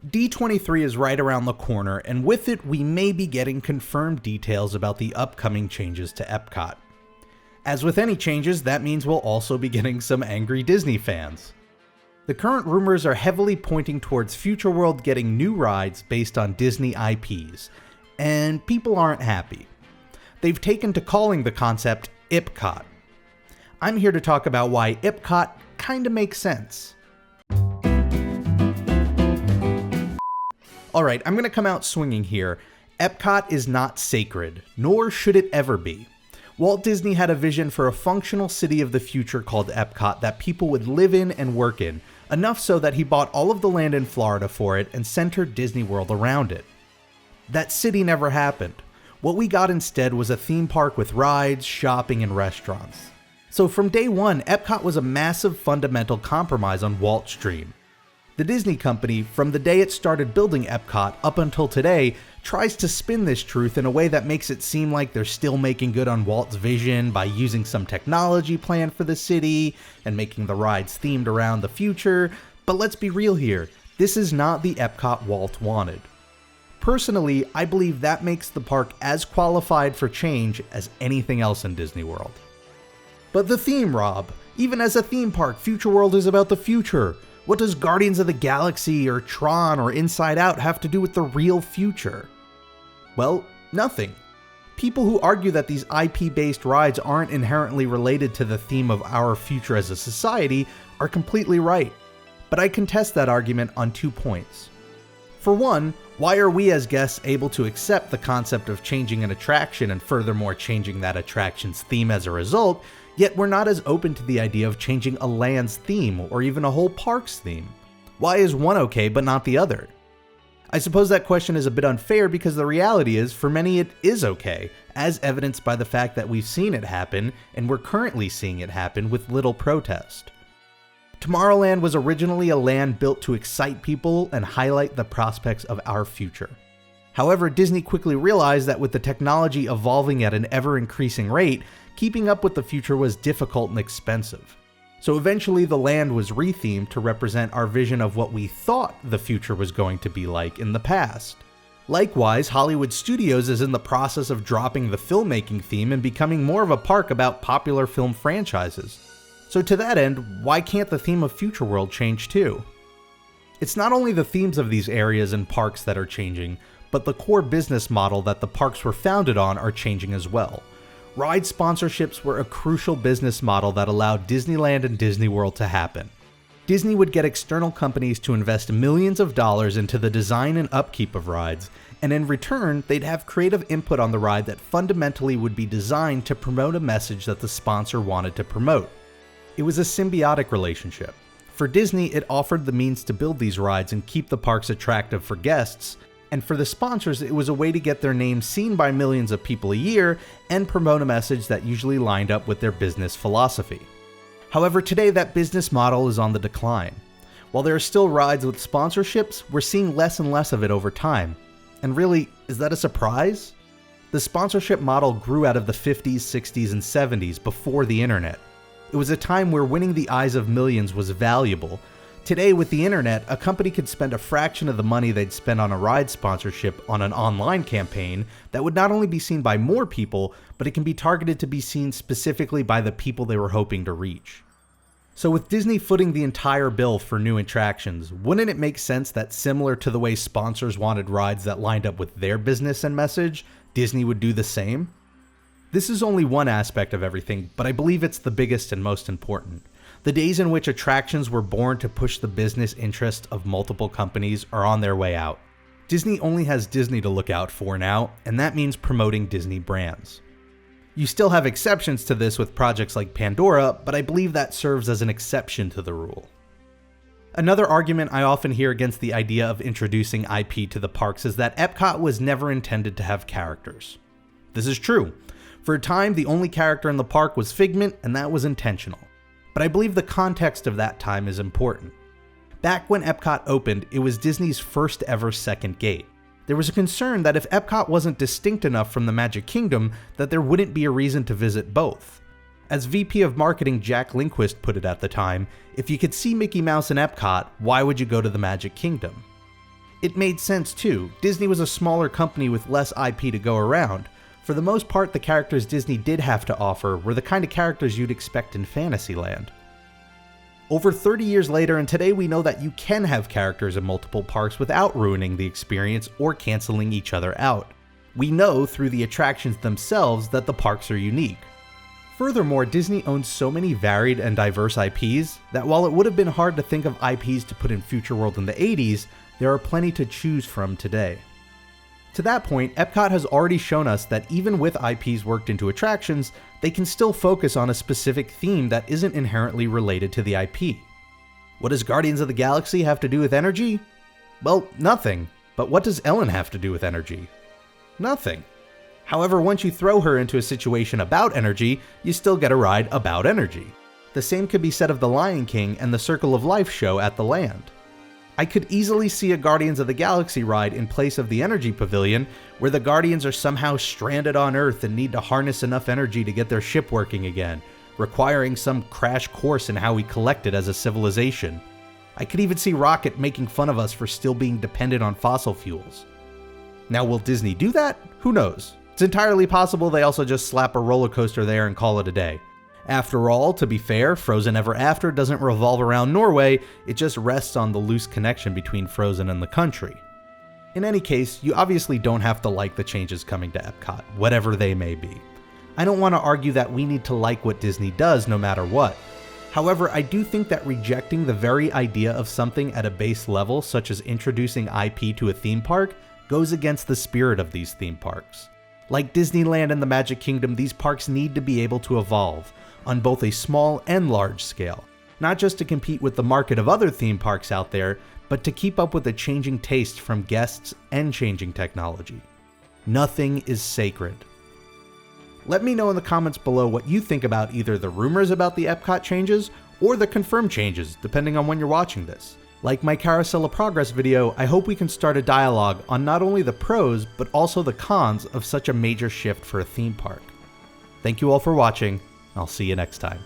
D23 is right around the corner, and with it we may be getting confirmed details about the upcoming changes to Epcot. As with any changes, that means we'll also be getting some angry Disney fans. The current rumors are heavily pointing towards Future World getting new rides based on Disney IPs, and people aren't happy. They've taken to calling the concept IPcot. I'm here to talk about why IPcot kinda makes sense. Alright, I'm gonna come out swinging here. Epcot is not sacred, nor should it ever be. Walt Disney had a vision for a functional city of the future called Epcot that people would live in and work in, enough so that he bought all of the land in Florida for it and centered Disney World around it. That city never happened. What we got instead was a theme park with rides, shopping, and restaurants. So from day one, Epcot was a massive fundamental compromise on Walt's dream. The Disney company, from the day it started building Epcot up until today, tries to spin this truth in a way that makes it seem like they're still making good on Walt's vision by using some technology plan for the city and making the rides themed around the future, but let's be real here, this is not the Epcot Walt wanted. Personally, I believe that makes the park as qualified for change as anything else in Disney World. But the theme, Rob, even as a theme park, Future World is about the future. What does Guardians of the Galaxy or Tron or Inside Out have to do with the real future? Well, nothing. People who argue that these IP-based rides aren't inherently related to the theme of our future as a society are completely right. But I contest that argument on 2 points. For one, why are we as guests able to accept the concept of changing an attraction and furthermore changing that attraction's theme as a result, yet we're not as open to the idea of changing a land's theme or even a whole park's theme? Why is one okay but not the other? I suppose that question is a bit unfair because the reality is, for many it is okay, as evidenced by the fact that we've seen it happen and we're currently seeing it happen with little protest. Tomorrowland was originally a land built to excite people and highlight the prospects of our future. However, Disney quickly realized that with the technology evolving at an ever-increasing rate, keeping up with the future was difficult and expensive. So eventually the land was rethemed to represent our vision of what we thought the future was going to be like in the past. Likewise, Hollywood Studios is in the process of dropping the filmmaking theme and becoming more of a park about popular film franchises. So to that end, why can't the theme of Future World change too? It's not only the themes of these areas and parks that are changing, but the core business model that the parks were founded on are changing as well. Ride sponsorships were a crucial business model that allowed Disneyland and Disney World to happen. Disney would get external companies to invest millions of dollars into the design and upkeep of rides, and in return, they'd have creative input on the ride that fundamentally would be designed to promote a message that the sponsor wanted to promote. It was a symbiotic relationship. For Disney, it offered the means to build these rides and keep the parks attractive for guests, and for the sponsors, it was a way to get their names seen by millions of people a year and promote a message that usually lined up with their business philosophy. However, today that business model is on the decline. While there are still rides with sponsorships, we're seeing less and less of it over time. And really, is that a surprise? The sponsorship model grew out of the 50s, 60s, and 70s before the internet. It was a time where winning the eyes of millions was valuable. Today, with the internet, a company could spend a fraction of the money they'd spend on a ride sponsorship on an online campaign that would not only be seen by more people, but it can be targeted to be seen specifically by the people they were hoping to reach. So with Disney footing the entire bill for new attractions, wouldn't it make sense that similar to the way sponsors wanted rides that lined up with their business and message, Disney would do the same? This is only one aspect of everything, but I believe it's the biggest and most important. The days in which attractions were born to push the business interest of multiple companies are on their way out. Disney only has Disney to look out for now, and that means promoting Disney brands. You still have exceptions to this with projects like Pandora, but I believe that serves as an exception to the rule. Another argument I often hear against the idea of introducing IP to the parks is that Epcot was never intended to have characters. This is true. For a time, the only character in the park was Figment, and that was intentional. But I believe the context of that time is important. Back when Epcot opened, it was Disney's first ever second gate. There was a concern that if Epcot wasn't distinct enough from the Magic Kingdom, that there wouldn't be a reason to visit both. As VP of Marketing Jack Lindquist put it at the time, if you could see Mickey Mouse in Epcot, why would you go to the Magic Kingdom? It made sense too. Disney was a smaller company with less IP to go around. For the most part, the characters Disney did have to offer were the kind of characters you'd expect in Fantasyland. Over 30 years later, and today we know that you can have characters in multiple parks without ruining the experience or canceling each other out. We know through the attractions themselves that the parks are unique. Furthermore, Disney owns so many varied and diverse IPs that while it would have been hard to think of IPs to put in Future World in the 80s, there are plenty to choose from today. To that point, Epcot has already shown us that even with IPs worked into attractions, they can still focus on a specific theme that isn't inherently related to the IP. What does Guardians of the Galaxy have to do with energy? Well, nothing. But what does Ellen have to do with energy? Nothing. However, once you throw her into a situation about energy, you still get a ride about energy. The same could be said of The Lion King and the Circle of Life show at the land. I could easily see a Guardians of the Galaxy ride in place of the Energy Pavilion, where the Guardians are somehow stranded on Earth and need to harness enough energy to get their ship working again, requiring some crash course in how we collect it as a civilization. I could even see Rocket making fun of us for still being dependent on fossil fuels. Now, will Disney do that? Who knows? It's entirely possible they also just slap a roller coaster there and call it a day. After all, to be fair, Frozen Ever After doesn't revolve around Norway, it just rests on the loose connection between Frozen and the country. In any case, you obviously don't have to like the changes coming to Epcot, whatever they may be. I don't want to argue that we need to like what Disney does no matter what. However, I do think that rejecting the very idea of something at a base level, such as introducing IP to a theme park, goes against the spirit of these theme parks. Like Disneyland and the Magic Kingdom, these parks need to be able to evolve, on both a small and large scale, not just to compete with the market of other theme parks out there, but to keep up with the changing taste from guests and changing technology. Nothing is sacred. Let me know in the comments below what you think about either the rumors about the Epcot changes or the confirmed changes, depending on when you're watching this. Like my Carousel of Progress video, I hope we can start a dialogue on not only the pros, but also the cons of such a major shift for a theme park. Thank you all for watching. I'll see you next time.